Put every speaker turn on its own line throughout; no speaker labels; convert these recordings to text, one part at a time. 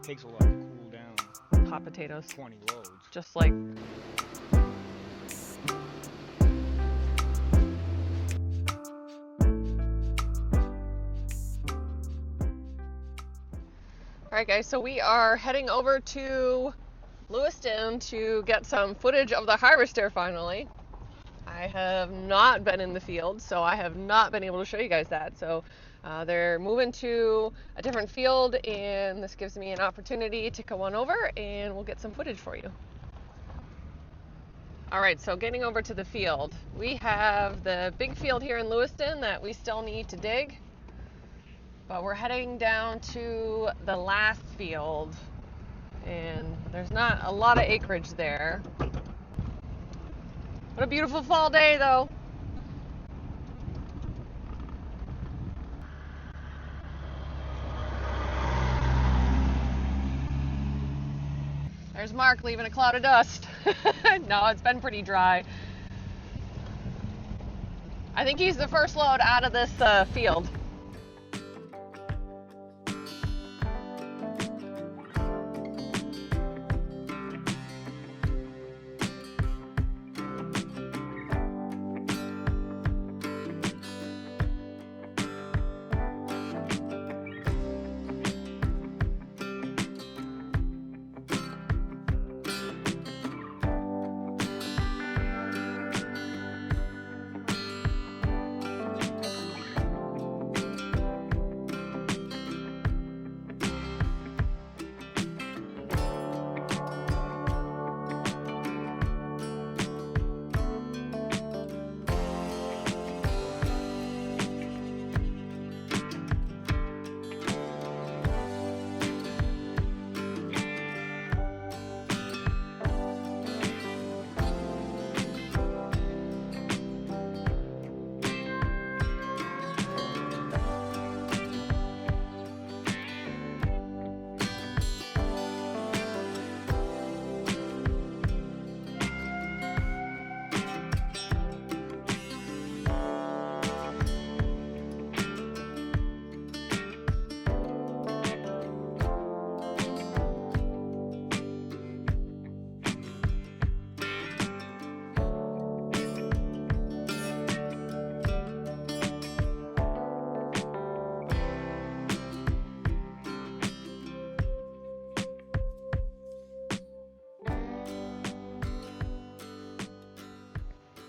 it takes a lot to cool down
hot potatoes.
20 loads.
Just like Alright guys, so we are heading over to Lewiston to get some footage of the harvester finally. I have not been in the field, so I have not been able to show you guys that. So they're moving to a different field, and this gives me an opportunity to go on over and we'll get some footage for you. Alright, so getting over to the field. We have the big field here in Lewiston that we still need to dig. But we're heading down to the last field, and there's not a lot of acreage there. What a beautiful fall day, though. There's Mark leaving a cloud of dust. No, it's been pretty dry. I think he's the first load out of this field.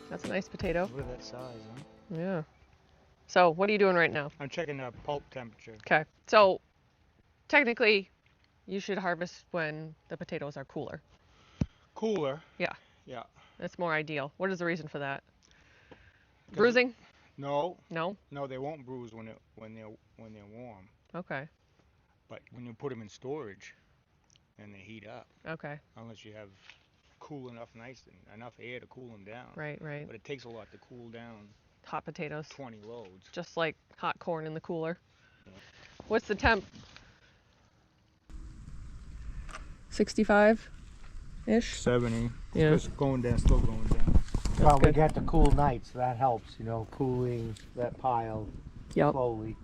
That's a nice potato.
Look at that size, huh?
Yeah. So, what are you doing right now?
I'm checking the pulp temperature.
Okay. So, technically, you should harvest when the potatoes are cooler.
Cooler?
Yeah.
Yeah.
That's more ideal. What is the reason for that? Bruising?
No.
No?
No, they won't bruise when they're warm.
Okay.
But when you put them in storage, then they heat up.
Okay.
Unless you have cool enough enough air to cool them down.
Right, right.
But it takes a lot to cool down
Hot potatoes.
20 loads.
Just like hot corn in the cooler.
Yeah.
What's the temp? 65-ish?
70.
Yeah.
It's just going down, still going down.
Well, we
good.
got the cool nights, so that helps, cooling that pile
Yep.
slowly.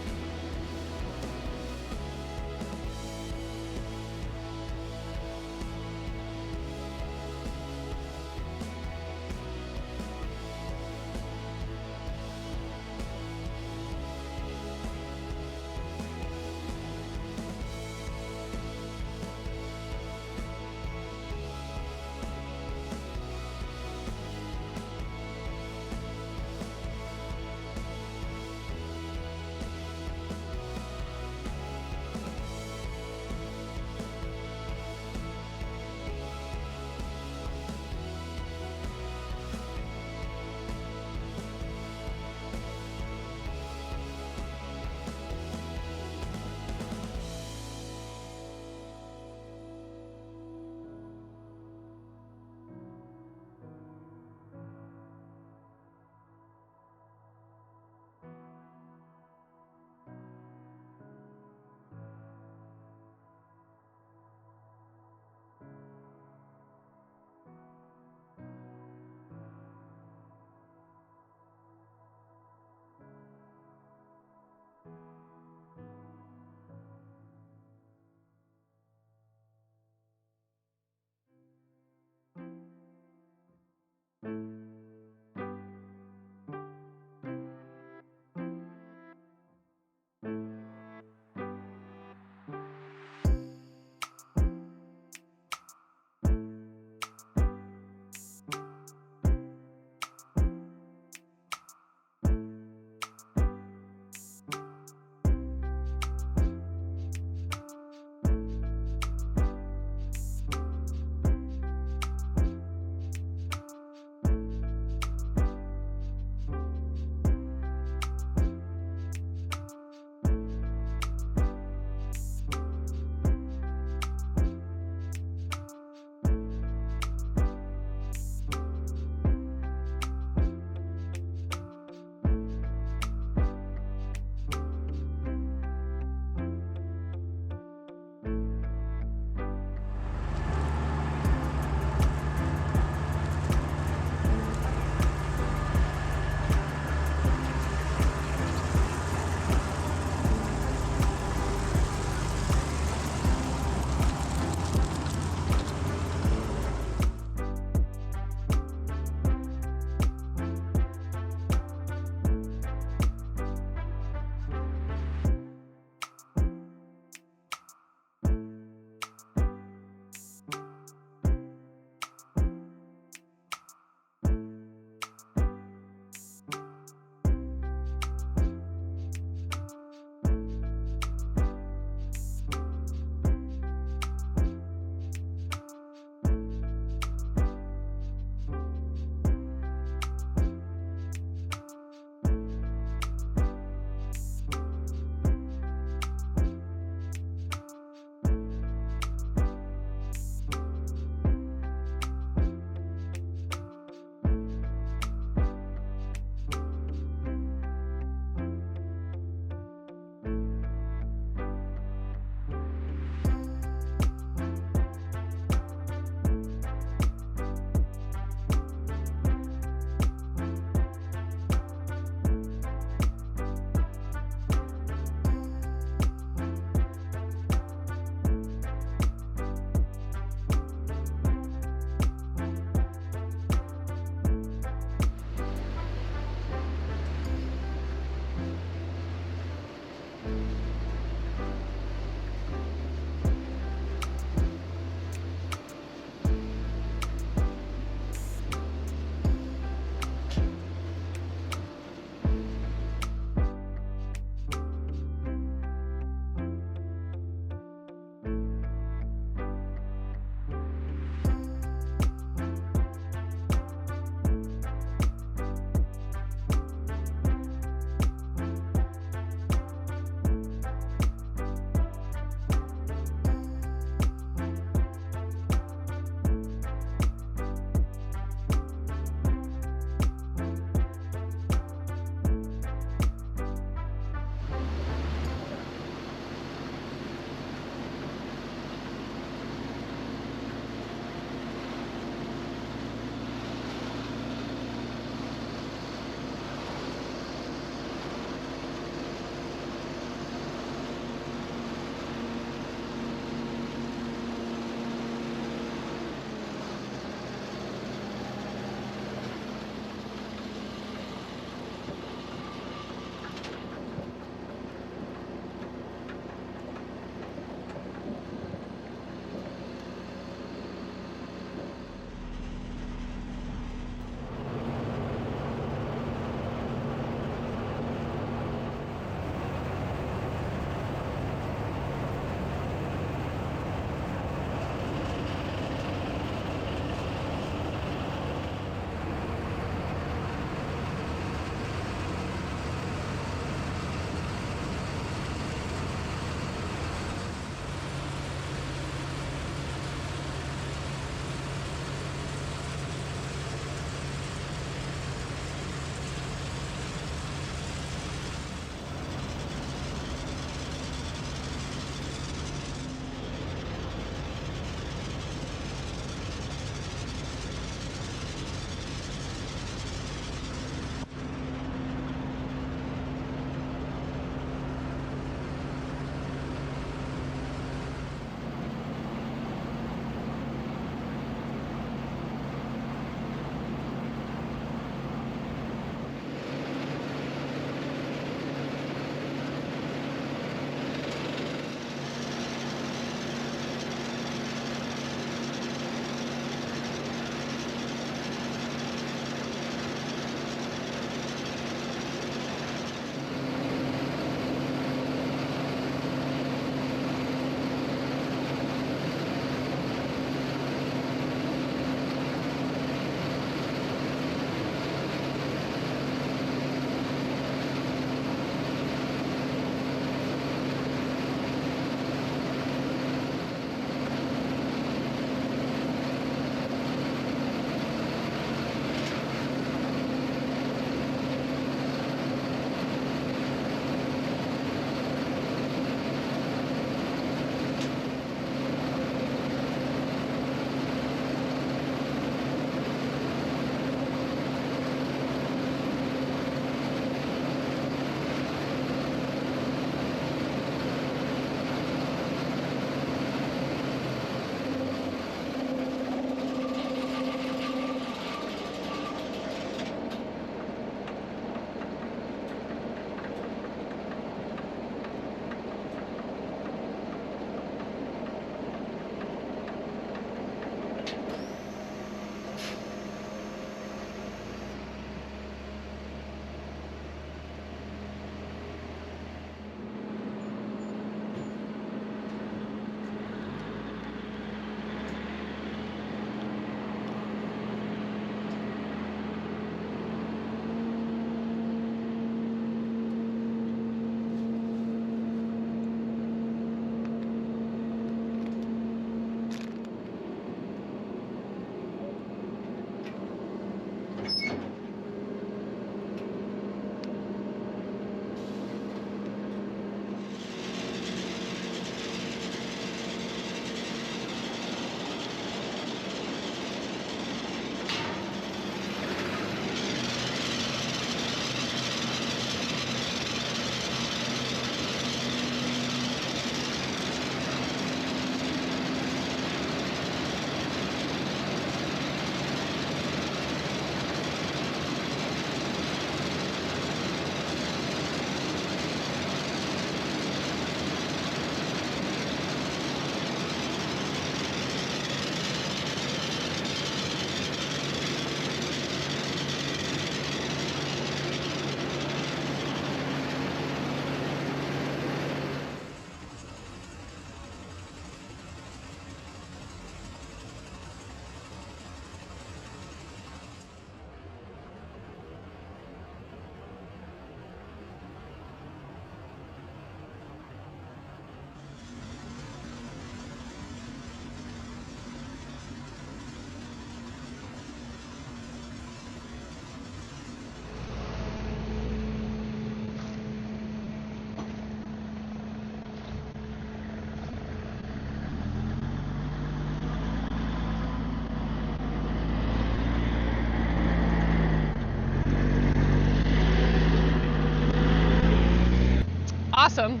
awesome.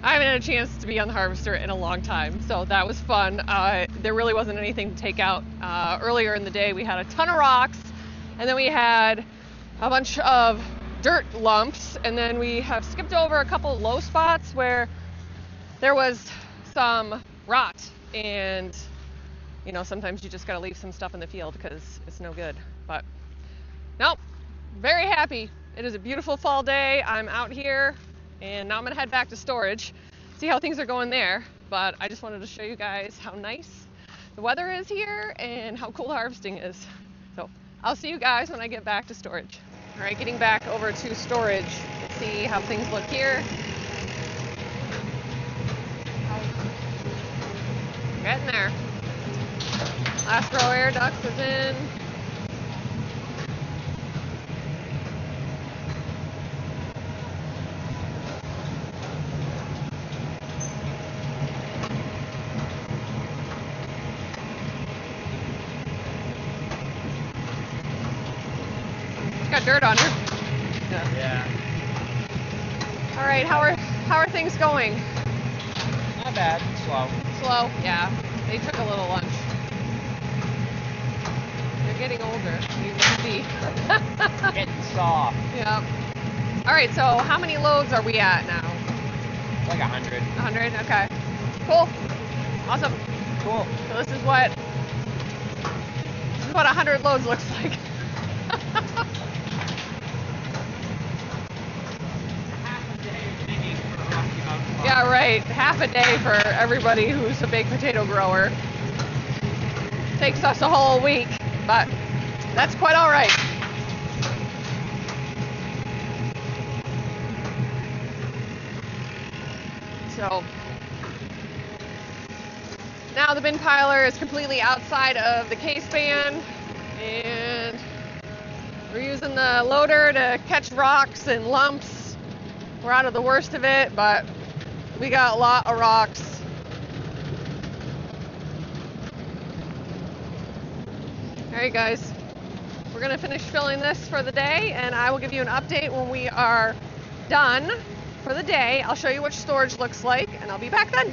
I haven't had a chance to be on the harvester in a long time, so that was fun. There really wasn't anything to take out. Earlier in the day we had a ton of rocks, and then we had a bunch of dirt lumps, and then we have skipped over a couple low spots where there was some rot, and you know, sometimes you just gotta leave some stuff in the field because it's no good. But nope, very happy. It is a beautiful fall day. I'm out here, and now I'm gonna head back to storage, see how things are going there. But I just wanted to show you guys how nice the weather is here and how cool harvesting is. So I'll see you guys when I get back to storage. All right, getting back over to storage. Let's see how things look here. Getting there. Last row air ducts is in. Got dirt on her.
Yeah.
All right, how are things going?
Not bad. Slow.
Slow. Yeah, they took a little lunch. They're getting older. You can see.
Getting soft.
Yeah. All right. So how many loads are we at now?
Like 100.
100. Okay. Cool. Awesome.
Cool.
So this is what 100 loads looks like. Yeah, right. Half a day for everybody who's a baked potato grower. Takes us a whole week, but that's quite all right. So now the bin piler is completely outside of the case ban, and we're using the loader to catch rocks and lumps. We're out of the worst of it, but we got a lot of rocks. All right, guys, we're gonna finish filling this for the day, and I will give you an update when we are done for the day. I'll show you what storage looks like, and I'll be back then.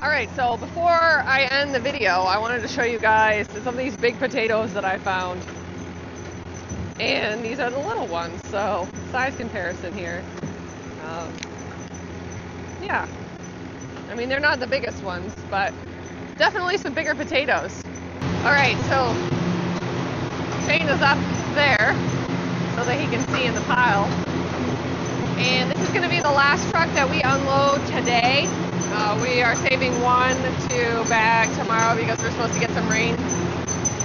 Alright, so before I end the video, I wanted to show you guys some of these big potatoes that I found. And these are the little ones, so size comparison here. Yeah, I mean, they're not the biggest ones, but definitely some bigger potatoes. Alright, so Shane is up there so that he can see in the pile. And this is going to be the last truck that we unload today. We are saving one to bag tomorrow because we're supposed to get some rain.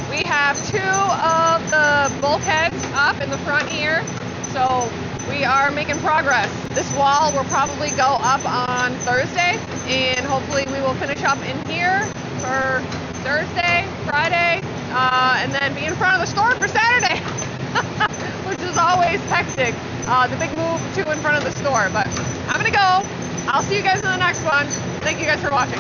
We have 2 of the bulkheads up in the front here, so we are making progress. This wall will probably go up on Thursday, and hopefully we will finish up in here for Thursday, Friday, and then be in front of the store for Saturday, which is always hectic. The big move to in front of the store, but I'm gonna go. I'll see you guys in the next one. Thank you guys for watching.